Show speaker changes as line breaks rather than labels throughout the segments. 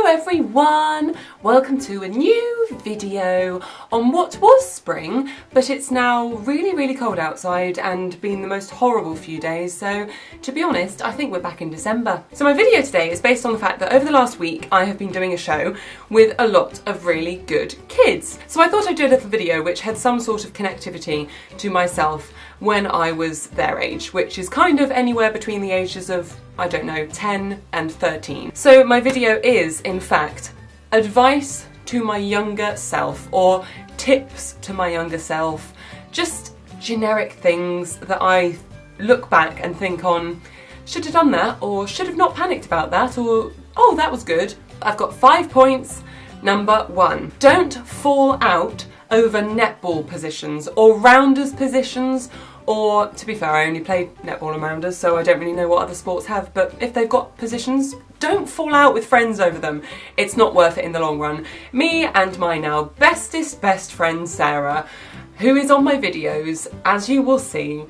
everyone! Welcome to a new video on what was spring, but it's now really cold outside and been the most horrible few days, so to be honest, I think we're back in December. So my video today is based on the fact that over the last week I have been doing a show with a lot of really good kids. So I thought I'd do a little video which had some sort of connectivity to myself when I was their age, which is kind of anywhere between the ages of, I don't know, 10 and 13. So my video is, in fact, advice to my younger self, or tips to my younger self, just generic things that I look back and think on, should have done that, or should have not panicked about that, or, oh, that was good. I've got 5 points. Number 1, don't fall out over netball positions or rounders positions, or, to be fair, I only played netball and rounders, so I don't really know what other sports have, but if they've got positions, don't fall out with friends over them. It's not worth it in the long run. Me and my now best friend Sarah, who is on my videos, as you will see,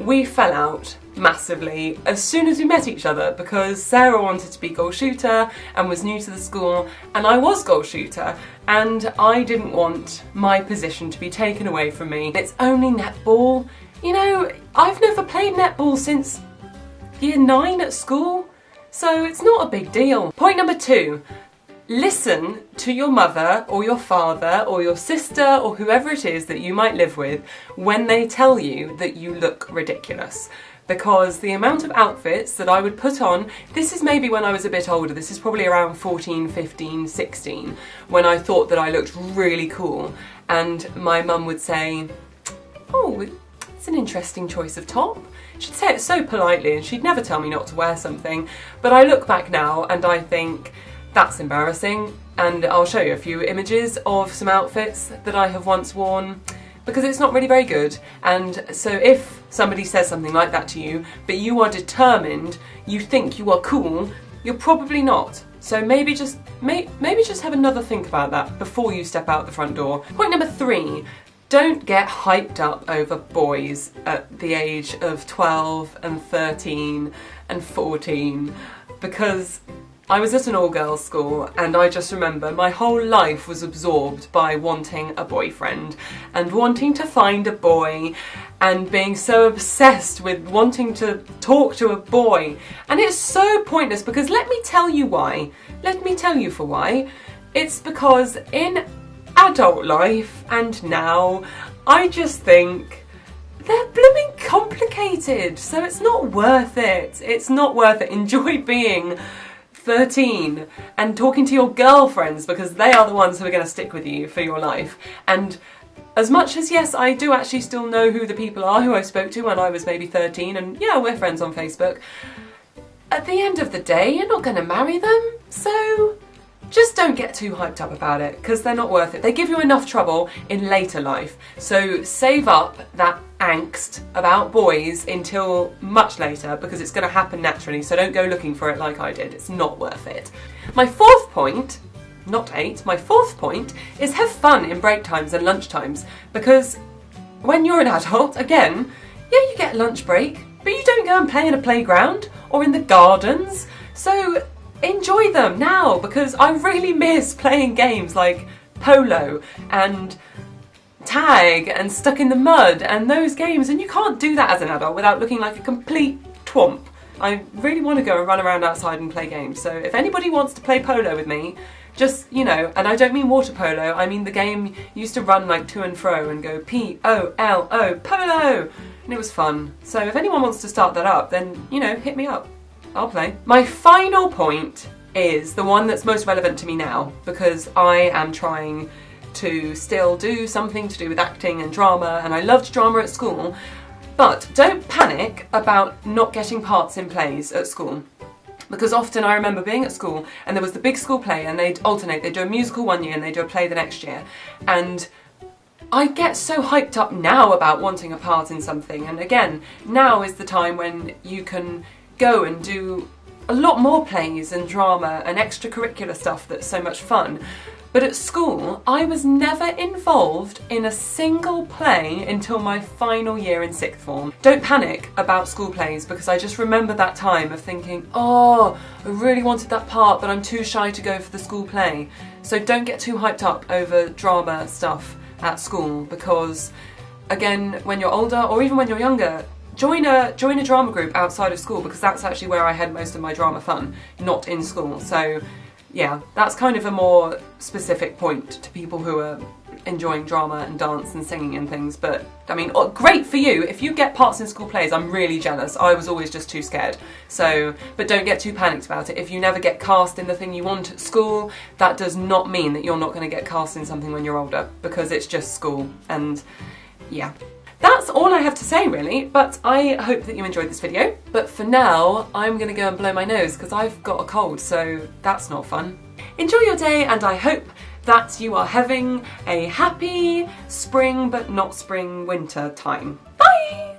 we fell out massively as soon as we met each other because Sarah wanted to be goal shooter and was new to the school, and I was goal shooter, and I didn't want my position to be taken away from me. It's only netball. You know, I've never played netball since year 9 at school, so it's not a big deal. Point number 2, listen to your mother or your father or your sister or whoever it is that you might live with when they tell you that you look ridiculous. Because the amount of outfits that I would put on, this is maybe when I was a bit older, this is probably around 14, 15, 16, when I thought that I looked really cool, and my mum would say, oh, it's an interesting choice of top. She'd say it so politely and she'd never tell me not to wear something, but I look back now and I think, that's embarrassing, and I'll show you a few images of some outfits that I have once worn, because it's not really very good. And so if somebody says something like that to you, but you are determined, you think you are cool, you're probably not. So maybe just have another think about that before you step out the front door. Point number 3, don't get hyped up over boys at the age of 12 and 13 and 14, because I was at an all-girls school and I just remember my whole life was absorbed by wanting a boyfriend and wanting to find a boy and being so obsessed with wanting to talk to a boy. And it's so pointless, because let me tell you why. Let me tell you for why. It's because in adult life and now, I just think they're blooming complicated, so it's not worth it. It's not worth it. Enjoy being 13 and talking to your girlfriends, because they are the ones who are going to stick with you for your life. And as much as, yes, I do actually still know who the people are who I spoke to when I was maybe 13, and yeah, we're friends on Facebook, at the end of the day, you're not going to marry them, so just don't get too hyped up about it, because they're not worth it. They give you enough trouble in later life, so save up that angst about boys until much later, because it's going to happen naturally, so don't go looking for it like I did. It's not worth it. My 4th point, not 8, my 4th point is have fun in break times and lunch times, because when you're an adult, again, yeah, you get lunch break, but you don't go and play in a playground or in the gardens, so enjoy them now, because I really miss playing games like Polo and Tag and Stuck in the Mud and those games, and you can't do that as an adult without looking like a complete twomp. I really want to go and run around outside and play games, so if anybody wants to play polo with me, just, you know, and I don't mean water polo, I mean the game you used to run like to and fro and go P-O-L-O, polo, and it was fun. So if anyone wants to start that up, then, you know, hit me up. I'll play. My final point is the one that's most relevant to me now, because I am trying to still do something to do with acting and drama, and I loved drama at school, but don't panic about not getting parts in plays at school. Because often I remember being at school and there was the big school play and they'd alternate, they'd do a musical one year and they'd do a play the next year, and I get so hyped up now about wanting a part in something, and again, now is the time when you can go and do a lot more plays and drama and extracurricular stuff that's so much fun. But at school, I was never involved in a single play until my final year in sixth form. Don't panic about school plays, because I just remember that time of thinking, oh, I really wanted that part, but I'm too shy to go for the school play. So don't get too hyped up over drama stuff at school, because again, when you're older, or even when you're younger, join a drama group outside of school, because that's actually where I had most of my drama fun, not in school. So yeah, that's kind of a more specific point to people who are enjoying drama and dance and singing and things. But I mean, great for you. If you get parts in school plays, I'm really jealous. I was always just too scared. So, but don't get too panicked about it. If you never get cast in the thing you want at school, that does not mean that you're not going to get cast in something when you're older, because it's just school. And yeah. That's all I have to say really, but I hope that you enjoyed this video. But for now, I'm gonna go and blow my nose because I've got a cold, so that's not fun. Enjoy your day, and I hope that you are having a happy spring but not spring winter time. Bye!